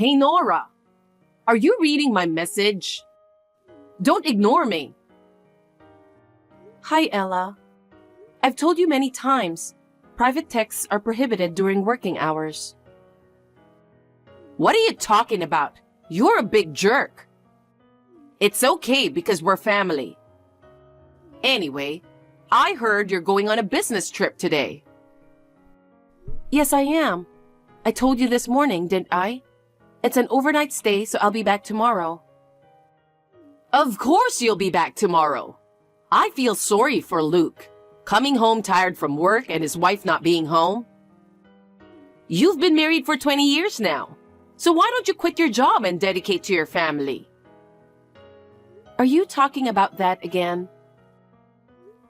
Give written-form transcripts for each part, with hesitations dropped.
Hey Nora, are you reading my message? Don't ignore me. Hi, Ella. I've told you many times, private texts are prohibited during working hours. What are you talking about? You're a big jerk. It's okay because we're family. Anyway, I heard you're going on a business trip today. Yes, I am. I told you this morning, didn't I? It's an overnight stay, so I'll be back tomorrow. Of course you'll be back tomorrow. I feel sorry for Luke, coming home tired from work and his wife not being home. You've been married for 20 years now, so why don't you quit your job and dedicate to your family? Are you talking about that again?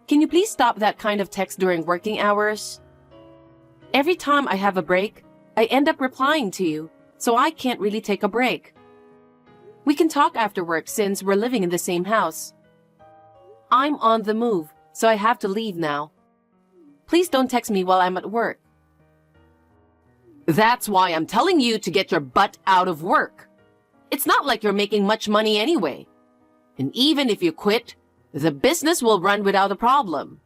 Can you please stop that kind of text during working hours? Every time I have a break, I end up replying to you, so I can't really take a break. We can talk after work since we're living in the same house. I'm on the move, so I have to leave now. Please don't text me while I'm at work. That's why I'm telling you to get your butt out of work. It's not like you're making much money anyway. And even if you quit, the business will run without a problem.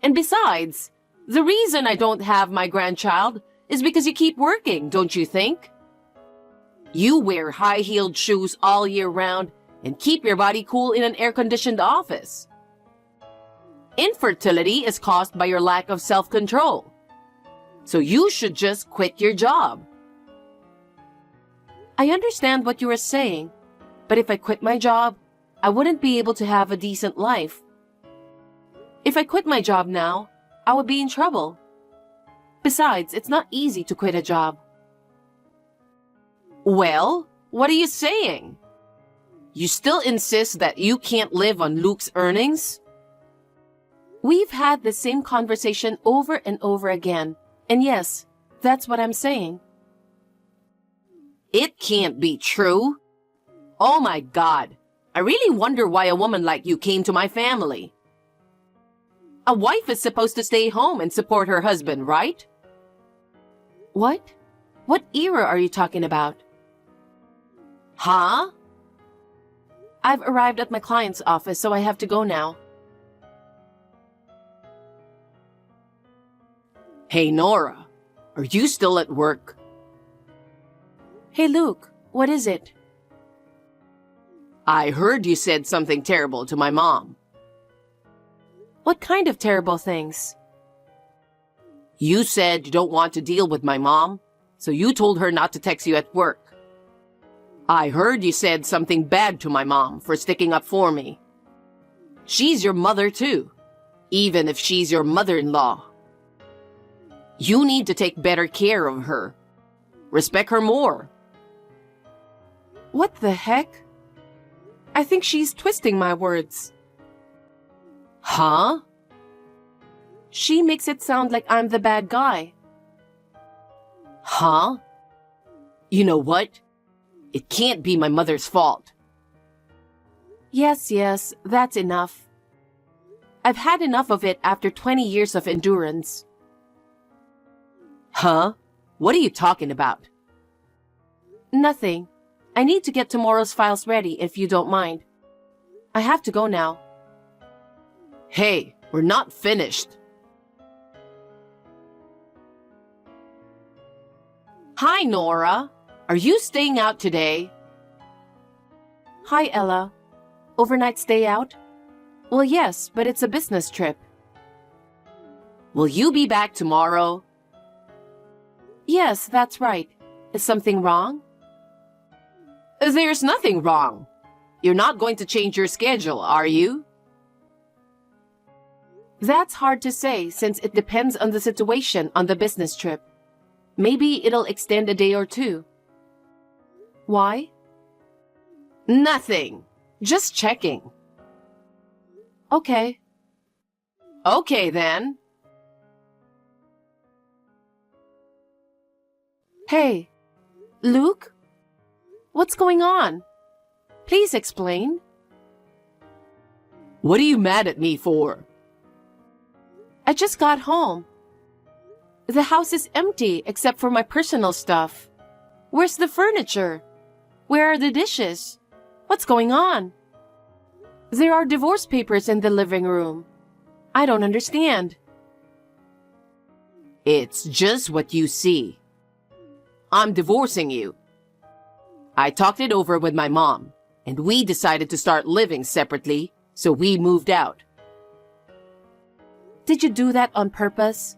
And besides, the reason I don't have my grandchild is because you keep working, don't you think? You wear high-heeled shoes all year round and keep your body cool in an air-conditioned office. Infertility is caused by your lack of self-control. So you should just quit your job. I understand what you are saying, but if I quit my job, I wouldn't be able to have a decent life. If I quit my job now, I would be in trouble. Besides, it's not easy to quit a job. Well, what are you saying? You still insist that you can't live on Luke's earnings? We've had the same conversation over and over again, and yes, that's what I'm saying. It can't be true. Oh my God, I really wonder why a woman like you came to my family. A wife is supposed to stay home and support her husband, right? What? What era are you talking about? Huh? I've arrived at my client's office, so I have to go now. Hey Nora, are you still at work? Hey Luke, what is it? I heard you said something terrible to my mom. What kind of terrible things? You said you don't want to deal with my mom, so you told her not to text you at work. I heard you said something bad to my mom for sticking up for me. She's your mother too, even if she's your mother-in-law. You need to take better care of her. Respect her more. What the heck? I think she's twisting my words. Huh? She makes it sound like I'm the bad guy. Huh? You know what? It can't be my mother's fault. Yes, that's enough. I've had enough of it after 20 years of endurance. Huh? What are you talking about? Nothing. I need to get tomorrow's files ready if you don't mind. I have to go now. Hey, we're not finished. Hi, Nora. Are you staying out today? Hi, Ella. Overnight stay out? Well, yes, but it's a business trip. Will you be back tomorrow? Yes, that's right. Is something wrong? There's nothing wrong. You're not going to change your schedule, are you? That's hard to say since it depends on the situation on the business trip. Maybe it'll extend a day or two. Why? Nothing. Just checking. Okay. Okay, then. Hey, Luke? What's going on? Please explain. What are you mad at me for? I just got home. The house is empty except for my personal stuff. Where's the furniture? Where are the dishes? What's going on? There are divorce papers in the living room. I don't understand. It's just what you see. I'm divorcing you. I talked it over with my mom, and we decided to start living separately, so we moved out. Did you do that on purpose?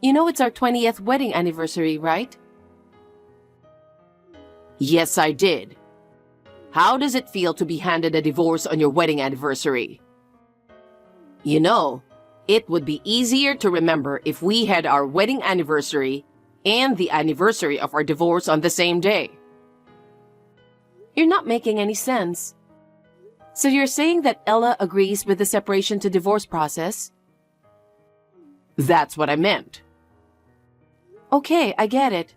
You know it's our 20th wedding anniversary, right? Yes, I did. How does it feel to be handed a divorce on your wedding anniversary? You know, it would be easier to remember if we had our wedding anniversary and the anniversary of our divorce on the same day. You're not making any sense. So you're saying that Ella agrees with the separation to divorce process? That's what I meant. Okay, I get it.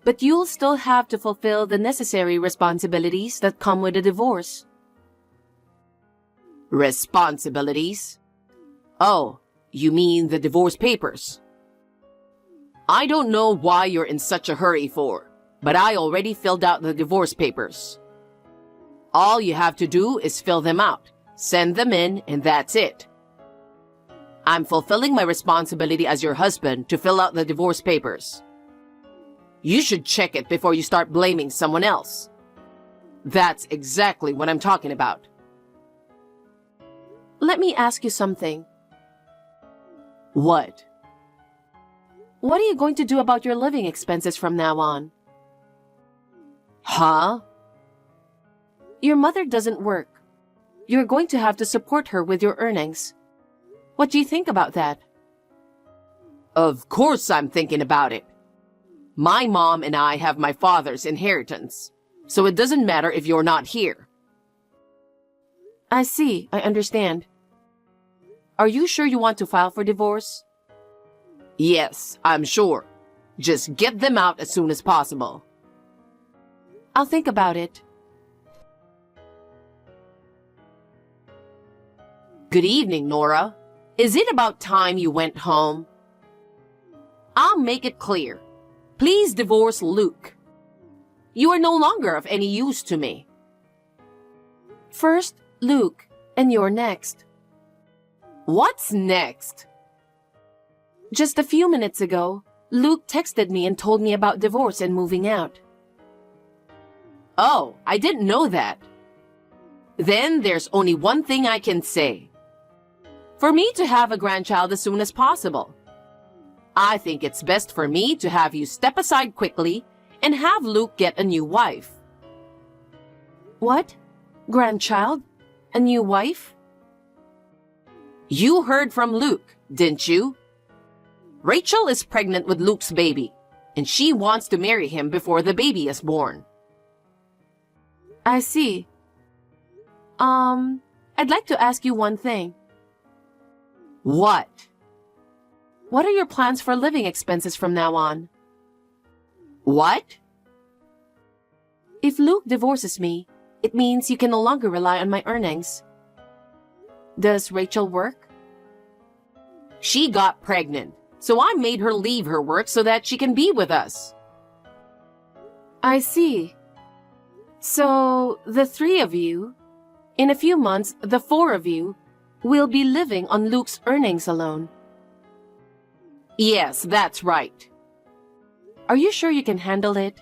But you'll still have to fulfill the necessary responsibilities that come with a divorce. Responsibilities? Oh, you mean the divorce papers? I don't know why you're in such a hurry for, but I already filled out the divorce papers. All you have to do is fill them out, send them in, and that's it. I'm fulfilling my responsibility as your husband to fill out the divorce papers. You should check it before you start blaming someone else. That's exactly what I'm talking about. Let me ask you something. What? What are you going to do about your living expenses from now on? Huh? Your mother doesn't work. You're going to have to support her with your earnings. What do you think about that? Of course I'm thinking about it. My mom and I have my father's inheritance, so it doesn't matter if you're not here. I see, I understand. Are you sure you want to file for divorce? Yes, I'm sure. Just get them out as soon as possible. I'll think about it. Good evening, Nora. Is it about time you went home? I'll make it clear. Please divorce Luke. You are no longer of any use to me. First, Luke, and you're next. What's next? Just a few minutes ago, Luke texted me and told me about divorce and moving out. Oh, I didn't know that. Then there's only one thing I can say. For me to have a grandchild as soon as possible. I think it's best for me to have you step aside quickly and have Luke get a new wife. What? Grandchild? A new wife? You heard from Luke, didn't you? Rachel is pregnant with Luke's baby, and she wants to marry him before the baby is born. I see. I'd like to ask you one thing. What? What are your plans for living expenses from now on? What? If Luke divorces me, it means you can no longer rely on my earnings. Does Rachel work? She got pregnant, so I made her leave her work so that she can be with us. I see. So, the three of you, in a few months, the four of you, will be living on Luke's earnings alone. Yes, that's right. Are you sure you can handle it?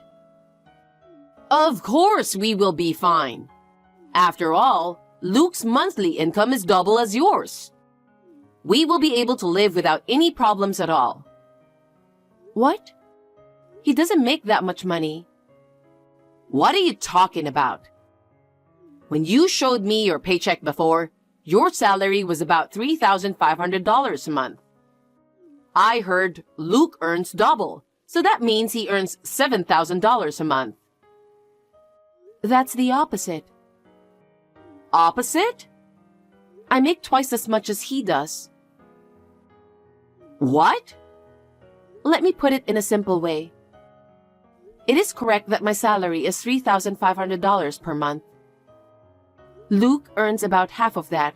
Of course we will be fine. After all, Luke's monthly income is double as yours. We will be able to live without any problems at all. What? He doesn't make that much money. What are you talking about? When you showed me your paycheck before, your salary was about $3,500 a month. I heard Luke earns double, so that means he earns $7,000 a month. That's the opposite. Opposite? I make twice as much as he does. What? Let me put it in a simple way. It is correct that my salary is $3,500 per month. Luke earns about half of that.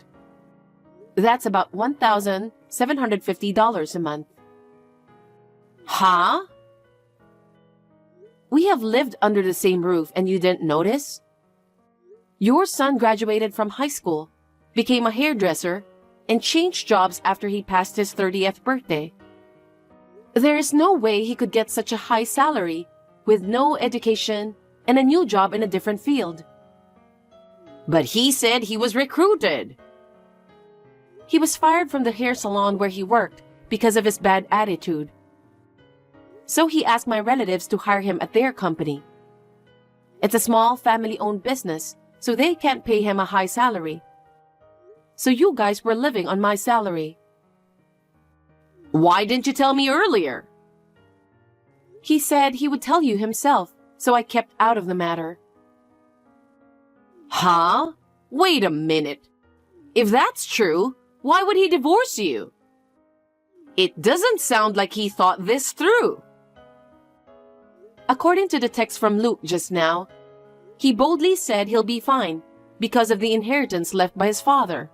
That's about $1,750 a month. Huh? We have lived under the same roof and you didn't notice? Your son graduated from high school, became a hairdresser, and changed jobs after he passed his 30th birthday. There is no way he could get such a high salary with no education and a new job in a different field. But he said he was recruited. He was fired from the hair salon where he worked because of his bad attitude. So he asked my relatives to hire him at their company. It's a small family-owned business, so they can't pay him a high salary. So you guys were living on my salary. Why didn't you tell me earlier? He said he would tell you himself, so I kept out of the matter. Huh? Wait a minute. If that's true, why would he divorce you? It doesn't sound like he thought this through. According to the text from Luke just now, he boldly said he'll be fine because of the inheritance left by his father.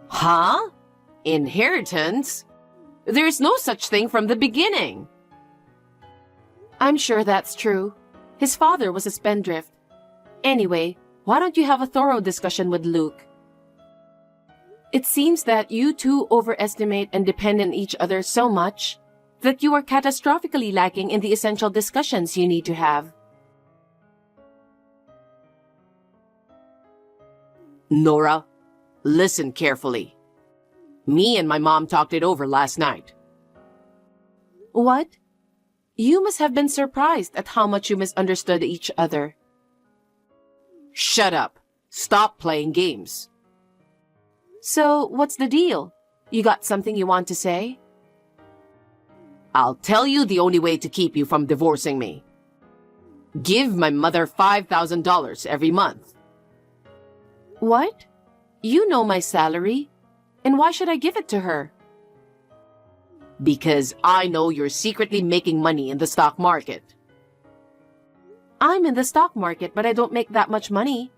Huh? Inheritance? There's no such thing from the beginning. I'm sure that's true. His father was a spendthrift. Anyway, why don't you have a thorough discussion with Luke? It seems that you two overestimate and depend on each other so much that you are catastrophically lacking in the essential discussions you need to have. Nora, listen carefully. Me and my mom talked it over last night. What? You must have been surprised at how much you misunderstood each other. Shut up. Stop playing games. So, what's the deal? You got something you want to say? I'll tell you the only way to keep you from divorcing me. Give my mother $5,000 every month. What? You know my salary. And why should I give it to her? Because I know you're secretly making money in the stock market. I'm in the stock market, but I don't make that much money.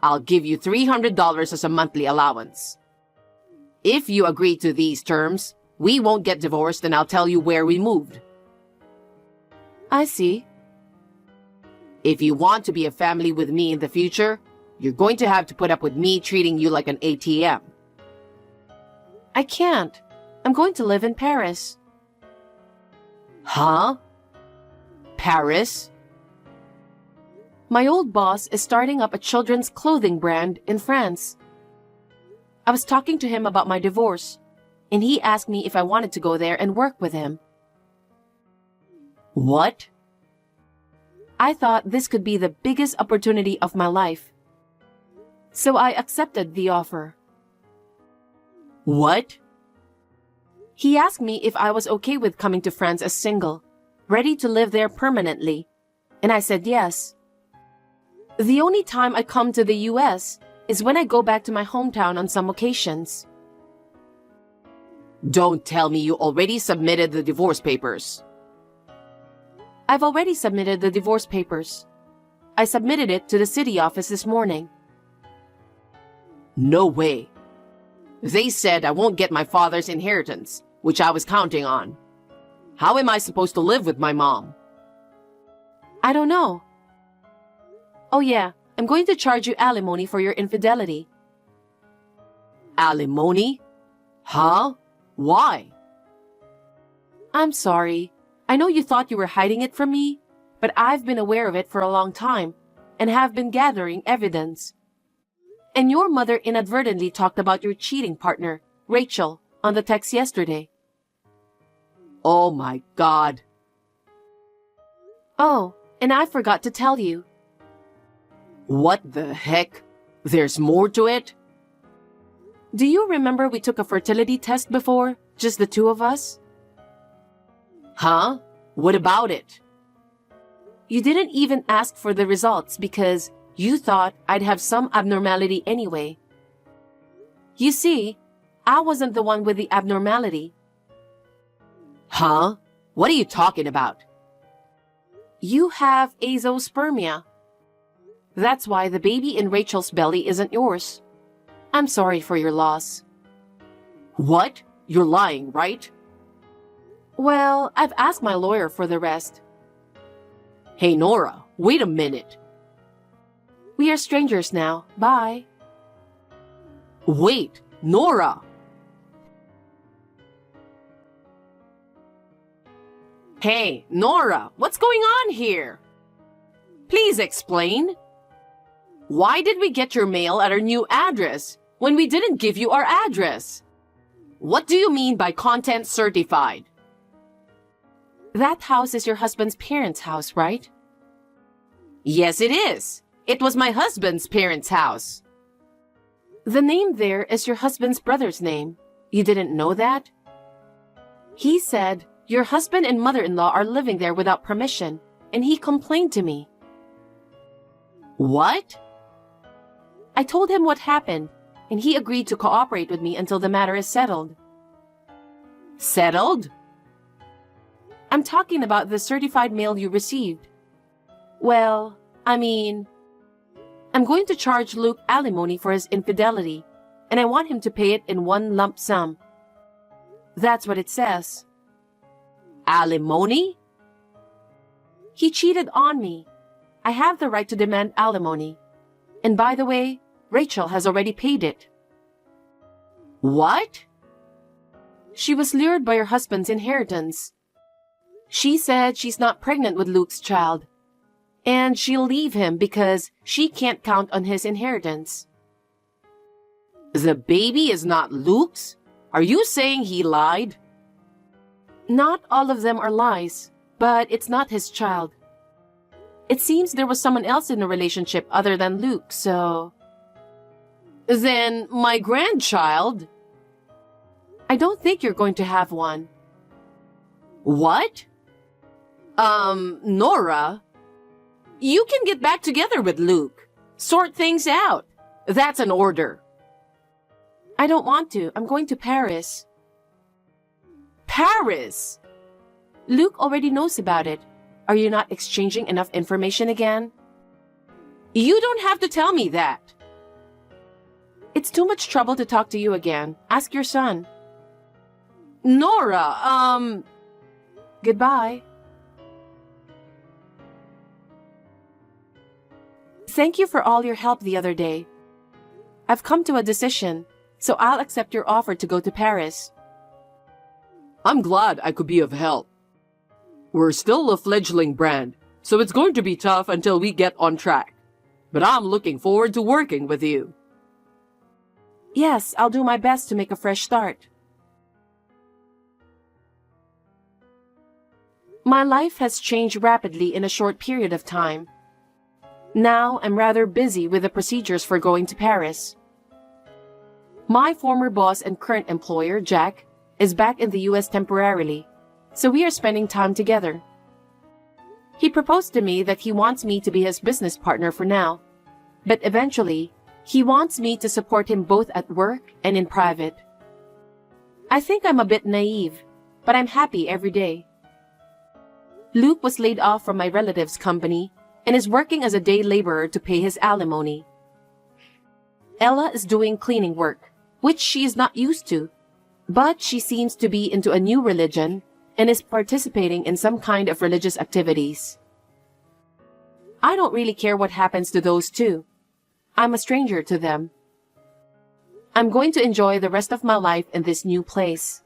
I'll give you $300 as a monthly allowance. If you agree to these terms, we won't get divorced and I'll tell you where we moved. I see. If you want to be a family with me in the future, you're going to have to put up with me treating you like an ATM. I can't. I'm going to live in Paris. Huh? Paris? My old boss is starting up a children's clothing brand in France. I was talking to him about my divorce, and he asked me if I wanted to go there and work with him. What? I thought this could be the biggest opportunity of my life. So I accepted the offer. What? He asked me if I was okay with coming to France as single, ready to live there permanently, and I said yes. The only time I come to the US is when I go back to my hometown on some occasions. Don't tell me you already submitted the divorce papers. I've already submitted the divorce papers. I submitted it to the city office this morning. No way. They said I won't get my father's inheritance, which I was counting on. How am I supposed to live with my mom? I don't know. Oh yeah, I'm going to charge you alimony for your infidelity. Alimony? Huh? Why? I'm sorry. I know you thought you were hiding it from me, but I've been aware of it for a long time and have been gathering evidence. And your mother inadvertently talked about your cheating partner, Rachel, on the text yesterday. Oh my God. Oh, and I forgot to tell you. What the heck? There's more to it? Do you remember we took a fertility test before, just the two of us? Huh? What about it? You didn't even ask for the results because you thought I'd have some abnormality anyway. You see, I wasn't the one with the abnormality. Huh? What are you talking about? You have azoospermia. That's why the baby in Rachel's belly isn't yours. I'm sorry for your loss. What? You're lying, right? Well, I've asked my lawyer for the rest. Hey, Nora, wait a minute. We are strangers now. Bye. Wait, Nora! Hey, Nora, what's going on here? Please explain. Why did we get your mail at our new address when we didn't give you our address? What do you mean by content certified? That house is your husband's parents' house, right? Yes, it is. It was my husband's parents' house. The name there is your husband's brother's name. You didn't know that? He said your husband and mother-in-law are living there without permission, and he complained to me. What? I told him what happened, and he agreed to cooperate with me until the matter is settled. Settled? I'm talking about the certified mail you received. Well, I'm going to charge Luke alimony for his infidelity, and I want him to pay it in one lump sum. That's what it says. Alimony? He cheated on me. I have the right to demand alimony. And by the way, Rachel has already paid it. What? She was lured by her husband's inheritance. She said she's not pregnant with Luke's child, and she'll leave him because she can't count on his inheritance. The baby is not Luke's? Are you saying he lied? Not all of them are lies, but it's not his child. It seems there was someone else in the relationship other than Luke, so... Then my grandchild? I don't think you're going to have one. What? Nora? You can get back together with Luke. Sort things out. That's an order. I don't want to. I'm going to Paris. Paris? Luke already knows about it. Are you not exchanging enough information again? You don't have to tell me that. It's too much trouble to talk to you again. Ask your son. Nora, Goodbye. Thank you for all your help the other day. I've come to a decision, so I'll accept your offer to go to Paris. I'm glad I could be of help. We're still a fledgling brand, so it's going to be tough until we get on track. But I'm looking forward to working with you. Yes, I'll do my best to make a fresh start. My life has changed rapidly in a short period of time. Now I'm rather busy with the procedures for going to Paris. My former boss and current employer, Jack, is back in the US temporarily, so we are spending time together. He proposed to me that he wants me to be his business partner for now, but eventually, he wants me to support him both at work and in private. I think I'm a bit naive, but I'm happy every day. Luke was laid off from my relative's company and is working as a day laborer to pay his alimony. Ella is doing cleaning work, which she is not used to, but she seems to be into a new religion and is participating in some kind of religious activities. I don't really care what happens to those two. I'm a stranger to them. I'm going to enjoy the rest of my life in this new place.